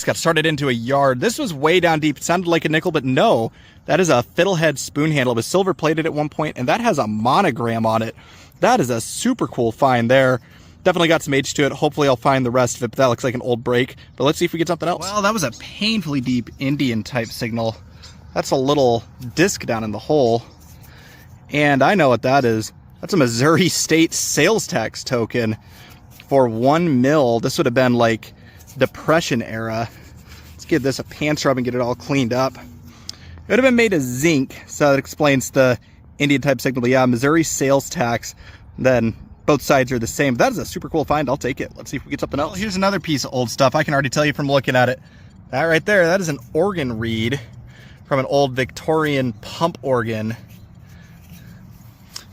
relics. Got started into a yard. This was way down deep. It sounded like a nickel, but no. That is a fiddlehead spoon handle. It was silver plated at one point, and that has a monogram on it. That is a super cool find there. Definitely got some age to it. Hopefully I'll find the rest of it, but that looks like an old break. But let's see if we get something else. Well, that was a painfully deep Indian type signal. That's a little disc down in the hole. And I know what that is. That's a Missouri State sales tax token for 1 mil. This would have been like Depression era. Let's give this a pants rub and get it all cleaned up. It would have been made of zinc, so that explains the Indian type signal. But yeah, Missouri sales tax, then both sides are the same. That is a super cool find. I'll take it. Let's see if we get something else. Well, here's another piece of old stuff. I can already tell you from looking at it. That right there, that is an organ reed from an old Victorian pump organ.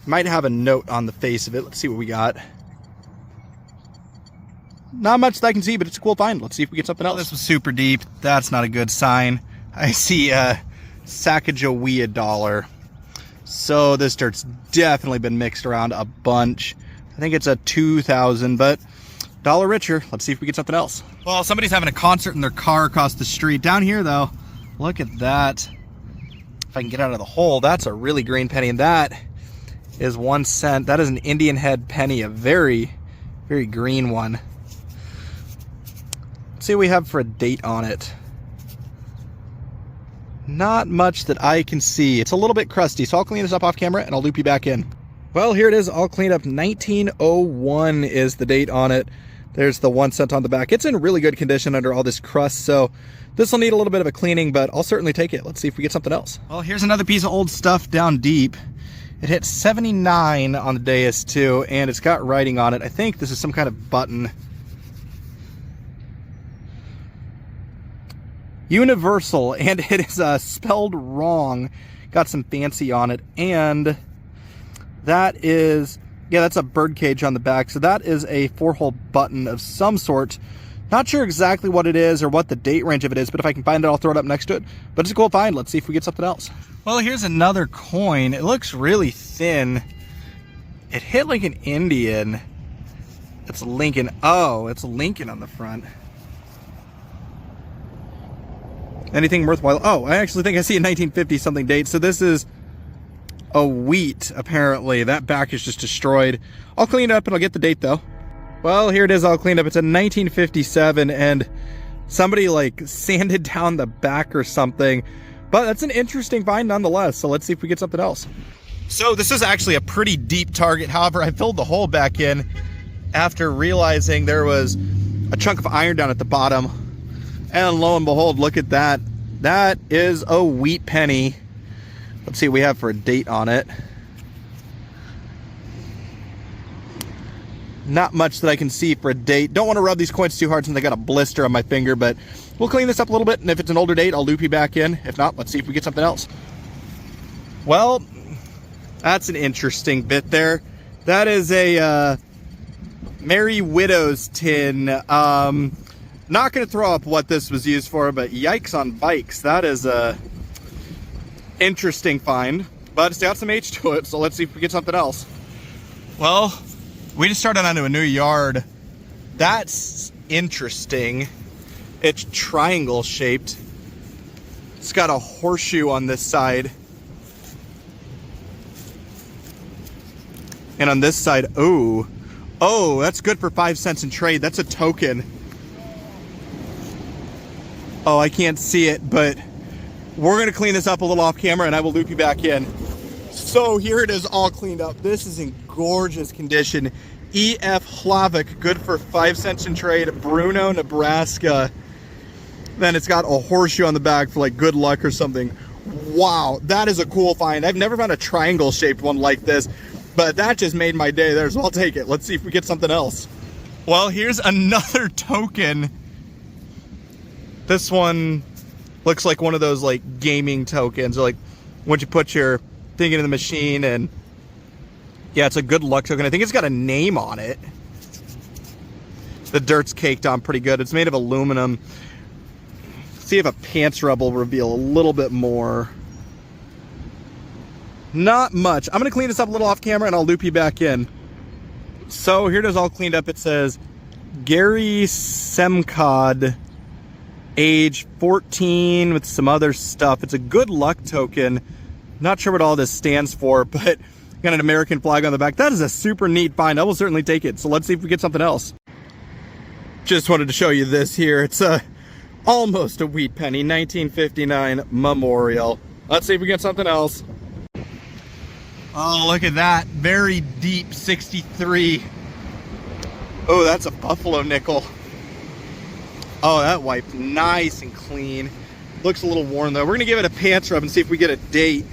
Might have a note on the face of it. Let's see what we got. Not much that I can see, but it's a cool find. Let's see if we get something else. This was super deep. That's not a good sign. I see a Sacagawea dollar. So this dirt's definitely been mixed around a bunch. I think it's a 2,000, but dollar richer. Let's see if we get something else. Well, somebody's having a concert in their car across the street. Down here, though, look at that. If I can get out of the hole, that's a really green penny, and that is 1 cent. That is an Indian head penny, a very, very green one. Let's see what we have for a date on it. Not much that I can see. It's a little bit crusty, so I'll clean this up off camera and I'll loop you back in. Well, here it is, all cleaned up. 1901 is the date on it. There's the 1 cent on the back. It's in really good condition under all this crust, so this will need a little bit of a cleaning, but I'll certainly take it. Let's see if we get something else. Well, here's another piece of old stuff down deep. It hit 79 on the dais too, and it's got writing on it. I think this is some kind of button. Universal, and it is spelled wrong. Got some fancy on it, and that is, yeah, that's a bird cage on the back. So that is a 4-hole button of some sort. Not sure exactly what it is or what the date range of it is, but if I can find it, I'll throw it up next to it. But it's a cool find. Let's see if we get something else. Well, here's another coin. It looks really thin. It hit like an Indian. It's Lincoln. Oh, it's Lincoln on the front. Anything worthwhile? Oh, I actually think I see a 1950 something date. So this is a wheat, apparently. That back is just destroyed. I'll clean it up and I'll get the date though. Well, here it is all cleaned up. It's a 1957 and somebody like sanded down the back or something. But that's an interesting find nonetheless. So let's see if we get something else. So this is actually a pretty deep target. However, I filled the hole back in after realizing there was a chunk of iron down at the bottom. And lo and behold, look at that. That is a wheat penny. Let's see what we have for a date on it. Not much that I can see for a date. Don't want to rub these coins too hard since I got a blister on my finger, but we'll clean this up a little bit, and if it's an older date, I'll loop you back in. If not, let's see if we get something else. Well, that's an interesting bit there. That is a Merry Widow's tin. Not going to throw up what this was used for, but yikes on bikes. That is a interesting find, but it's got some age to it, so let's see if we get something else. Well, we just started onto a new yard. That's interesting. It's triangle shaped. It's got a horseshoe on this side. And on this side, oh, that's good for 5 cents in trade. That's a token. Oh, I can't see it, but we're going to clean this up a little off camera and I will loop you back in. So here it is all cleaned up. This is in gorgeous condition. E.F. Hlavik, good for 5 cents in trade. Bruno, Nebraska. Then it's got a horseshoe on the back for like good luck or something. Wow, that is a cool find. I've never found a triangle shaped one like this, but that just made my day there, so I'll take it. Let's see if we get something else. Well, here's another token. This one looks like one of those like gaming tokens, or like once you put your thing into the machine, and yeah, it's a good luck token. I think it's got a name on it. The dirt's caked on pretty good. It's made of aluminum. See if a pants rub will reveal a little bit more. Not much. I'm gonna clean this up a little off camera and I'll loop you back in. So here it is all cleaned up. It says Gary Semcod age 14 with some other stuff. It's a good luck token. Not sure what all this stands for, but got an American flag on the back. That is a super neat find. I will certainly take it. So let's see if we get something else. Just wanted to show you this here. It's almost a wheat penny, 1959 memorial. Let's see if we get something else. Oh, look at that. Very deep 63. Oh, that's a buffalo nickel. Oh, that wiped nice and clean. Looks a little worn though. We're gonna give it a pants rub and see if we get a date.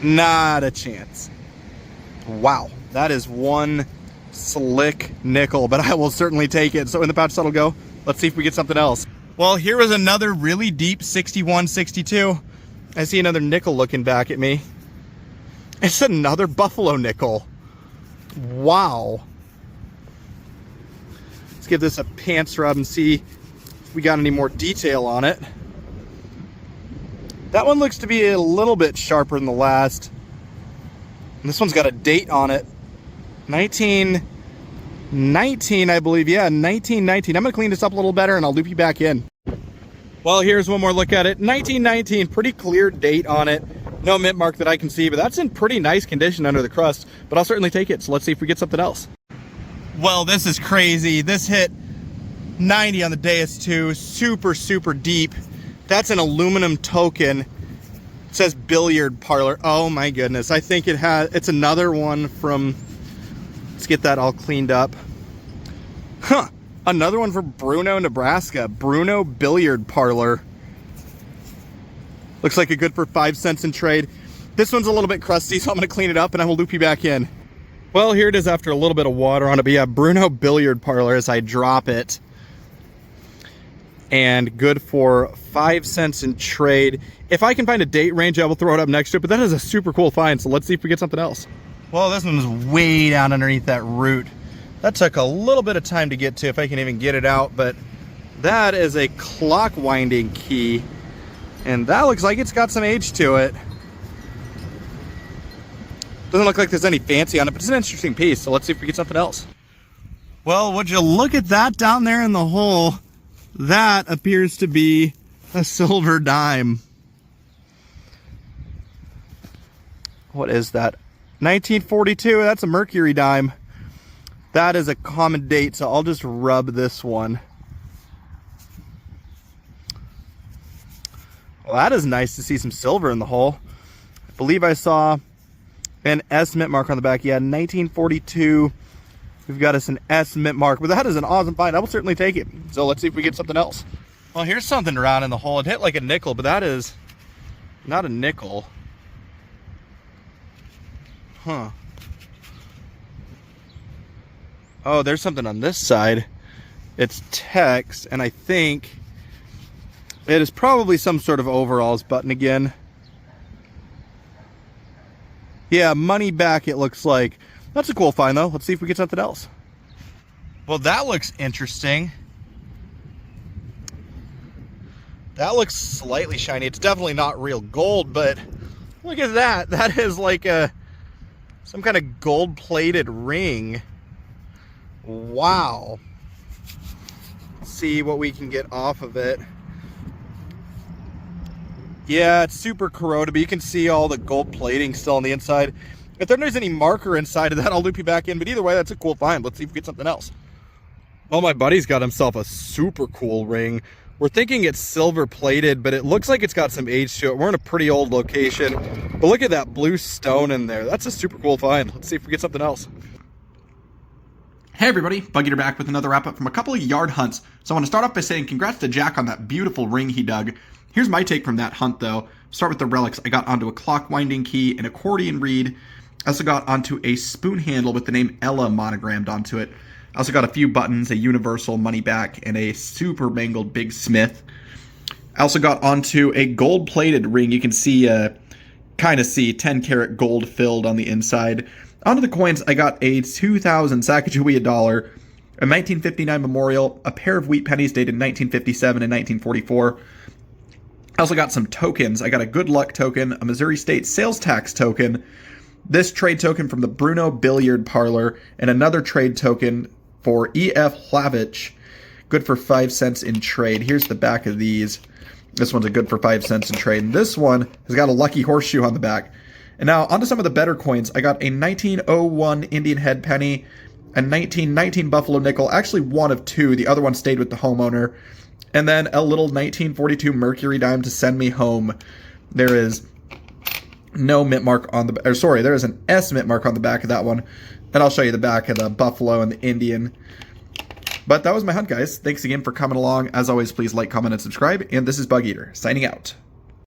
Not a chance. Wow, that is one slick nickel, but I will certainly take it. So in the pouch that'll go. Let's see if we get something else. Well, here was another really deep 61, 62. I see another nickel looking back at me. It's another buffalo nickel. Wow. Let's give this a pants rub and see if we got any more detail on it. That one looks to be a little bit sharper than the last. And this one's got a date on it. 1919, I believe. Yeah, 1919. I'm gonna clean this up a little better and I'll loop you back in. Well, here's one more look at it. 1919, pretty clear date on it. No mint mark that I can see, but that's in pretty nice condition under the crust. But I'll certainly take it. So let's see if we get something else. Well, this is crazy. This hit 90 on the dais too. Super, super deep. That's an aluminum token. It says Billiard Parlor. Oh my goodness. I think it's another one from, let's get that all cleaned up. Huh. Another one for Bruno, Nebraska. Bruno Billiard Parlor. Looks like a good for 5 cents in trade. This one's a little bit crusty, so I'm gonna clean it up and I will loop you back in. Well, here it is after a little bit of water on it, but yeah, Bruno Billiard Parlor as I drop it. And good for 5 cents in trade. If I can find a date range, I will throw it up next to it, but that is a super cool find, so let's see if we get something else. Well, this one's way down underneath that root. That took a little bit of time to get to, if I can even get it out, but that is a clock winding key. And that looks like it's got some age to it. Doesn't look like there's any fancy on it, but it's an interesting piece, so let's see if we get something else. Well, would you look at that down there in the hole? That appears to be a silver dime. What is that? 1942, that's a Mercury dime. That is a common date, so I'll just rub this one. Well, that is nice to see some silver in the hole. I believe I saw an S mint mark on the back. Yeah, 1942. We've got us an S mint mark, but that is an awesome find. I will certainly take it. So let's see if we get something else. Well, here's something around in the hole. It hit like a nickel, but that is not a nickel. Huh. Oh, there's something on this side. It's text, and I think it is probably some sort of overalls button again. Yeah, money back it looks like. That's a cool find though. Let's see if we get something else. Well, that looks interesting. That looks slightly shiny. It's definitely not real gold, but look at that. That is like some kind of gold-plated ring. Wow. Let's see what we can get off of it. Yeah, it's super corroded, but you can see all the gold plating still on the inside. If there's any marker inside of that, I'll loop you back in. But either way, that's a cool find. Let's see if we get something else. Well, my buddy's got himself a super cool ring. We're thinking it's silver plated, but it looks like it's got some age to it. We're in a pretty old location. But look at that blue stone in there. That's a super cool find. Let's see if we get something else. Hey everybody, Buggy back with another wrap up from a couple of yard hunts. So I want to start off by saying congrats to Jack on that beautiful ring he dug. Here's my take from that hunt though. Start with the relics. I got onto a clock winding key, an accordion reed. I also got onto a spoon handle with the name Ella monogrammed onto it. I also got a few buttons, a universal money back, and a super mangled Big Smith. I also got onto a gold plated ring. You can see, kind of see 10 karat gold filled on the inside. Onto the coins, I got a 2000 Sacagawea dollar, a 1959 memorial, a pair of wheat pennies dated 1957 and 1944. I also got some tokens. I got a good luck token, a Missouri State sales tax token, this trade token from the Bruno Billiard Parlor, and another trade token for E.F. Hlavich. Good for 5 cents in trade. Here's the back of these. This one's a good for 5 cents in trade. And this one has got a lucky horseshoe on the back. And now onto some of the better coins. I got a 1901 Indian head penny, a 1919 Buffalo nickel, actually one of two. The other one stayed with the homeowner. And then a little 1942 Mercury dime to send me home. There is no mint mark on the, or sorry, there is an S mint mark on the back of that one. And I'll show you the back of the Buffalo and the Indian. But that was my hunt, guys. Thanks again for coming along. As always, please like, comment, and subscribe. And this is Bug Eater, signing out.